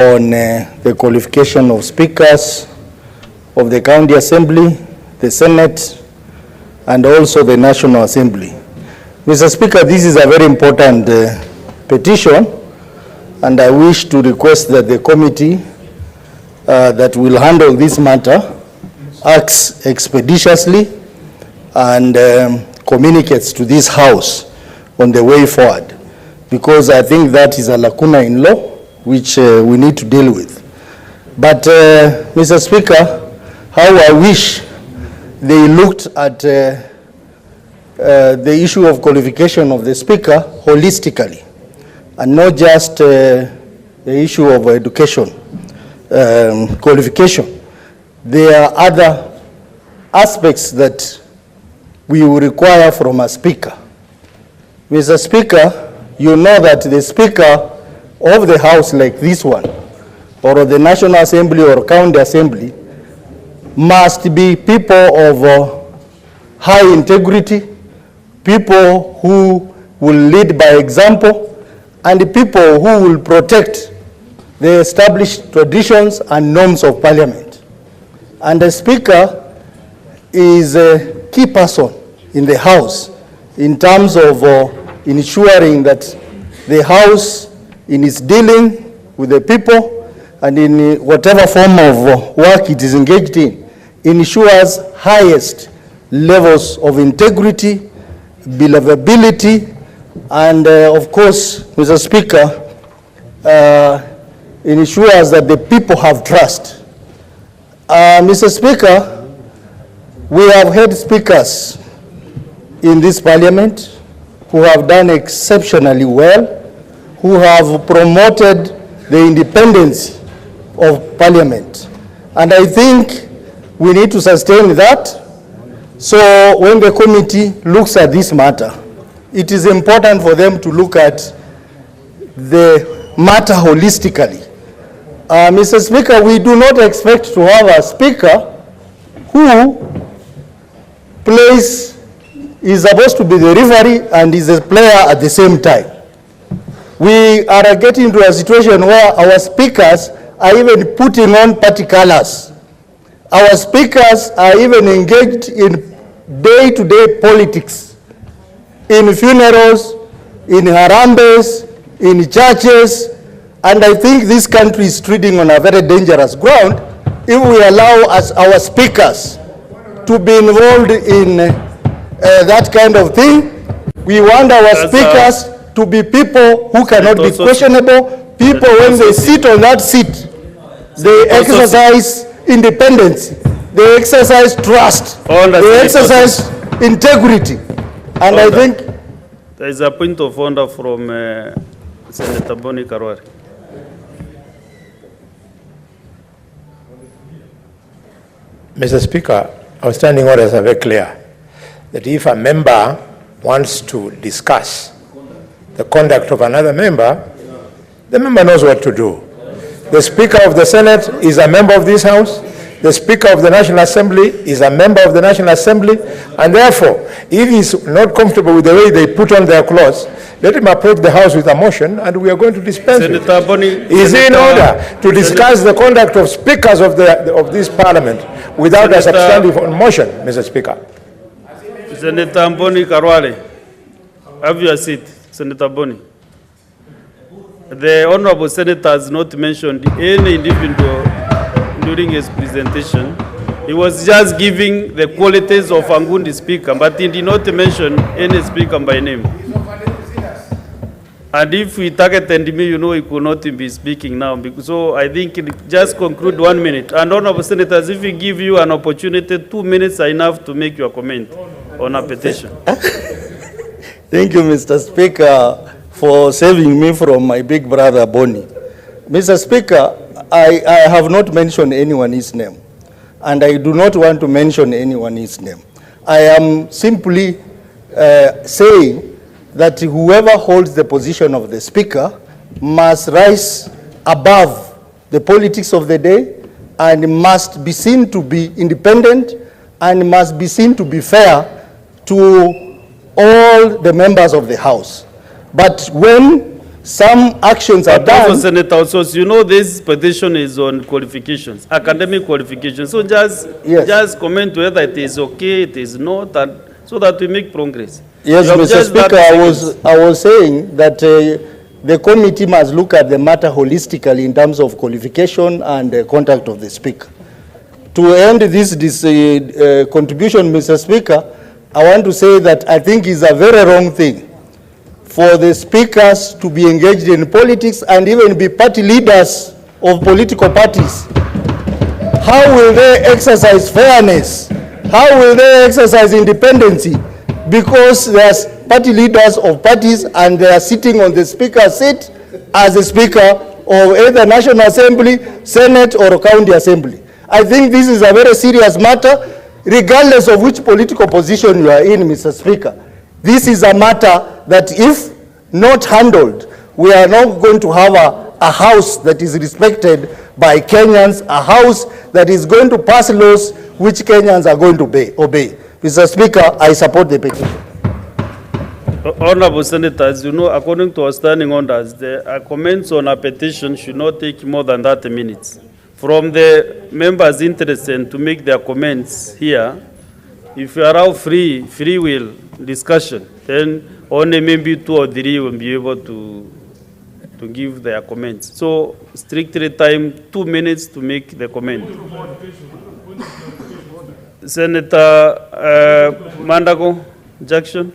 on the qualification of speakers of the County Assembly, the Senate, and also the National Assembly. Mr. Speaker, this is a very important petition, and I wish to request that the committee that will handle this matter acts expeditiously and communicates to this House on the way forward, because I think that is a lacuna in law which we need to deal with. But Mr. Speaker, how I wish they looked at the issue of qualification of the speaker holistically, and not just the issue of education qualification. There are other aspects that we will require from a speaker. Mr. Speaker, you know that the speaker of the House like this one, or the National Assembly or County Assembly, must be people of high integrity, people who will lead by example, and people who will protect the established traditions and norms of Parliament. And the Speaker is a key person in the House in terms of ensuring that the House, in its dealing with the people and in whatever form of work it is engaged in, ensures highest levels of integrity, believability, and of course, Mr. Speaker, ensures that the people have trust. Mr. Speaker, we have had speakers in this Parliament who have done exceptionally well, who have promoted the independence of Parliament. And I think we need to sustain that. So when the committee looks at this matter, it is important for them to look at the matter holistically. Mr. Speaker, we do not expect to have a speaker who is supposed to be the referee and is a player at the same time. We are getting into a situation where our speakers are even putting on party colors. Our speakers are even engaged in day-to-day politics, in funerals, in harambes, in churches, and I think this country is treading on a very dangerous ground if we allow our speakers to be involved in that kind of thing. We want our speakers to be people who cannot be questionable, people when they sit on that seat, they exercise independence, they exercise trust, they exercise integrity. And I think there is a point of order from Senator Boni Karwari. Mr. Speaker, our standing orders are very clear that if a member wants to discuss the conduct of another member, the member knows what to do. The Speaker of the Senate is a member of this House. The Speaker of the National Assembly is a member of the National Assembly, and therefore, if he's not comfortable with the way they put on their clothes, let him approach the House with a motion, and we are going to dispense with it. Is in order to discuss the conduct of speakers of this Parliament without a substantive motion, Mr. Speaker. Senator Boni Karwari, have your seat, Senator Boni. The Honorable Senator has not mentioned any individual during his presentation. He was just giving the qualities of a good speaker, but he did not mention any speaker by name. And if we targeted me, you know, he could not be speaking now. So I think just conclude 1 minute. And Honorable Senators, if we give you an opportunity, 2 minutes are enough to make your comment on a petition. Thank you, Mr. Speaker, for saving me from my big brother, Boni. Mr. Speaker, I have not mentioned anyone's name, and I do not want to mention anyone's name. I am simply saying that whoever holds the position of the Speaker must rise above the politics of the day and must be seen to be independent and must be seen to be fair to all the members of the House. But when some actions are But also, done. Senator, also, you know, this petition is on qualifications, academic qualifications. So Yes. just comment whether it is okay, it is not, and so that we make progress. Yes, You have Mr. just Speaker, 30 seconds. I was saying that the committee must look at the matter holistically in terms of qualification and contact of the Speaker. To end this contribution, Mr. Speaker, I want to say that I think it's a very wrong thing for the speakers to be engaged in politics and even be party leaders of political parties. How will they exercise fairness? How will they exercise independency? Because they are party leaders of parties and they are sitting on the speaker's seat as a speaker of either National Assembly, Senate, or County Assembly. I think this is a very serious matter, regardless of which political position you are in, Mr. Speaker. This is a matter that if not handled, we are not going to have a house that is respected by Kenyans, a house that is going to pass laws which Kenyans are going to obey. Mr. Speaker, I support the petition. Honorable Senators, you know, according to our standing orders, the comments on a petition should not take more than 30 minutes. From the members interested to make their comments here, if you allow free will discussion, then only maybe 2 or 3 will be able to give their comments. So strictly time 2 minutes to make the comment. Senator Mandago, Jackson.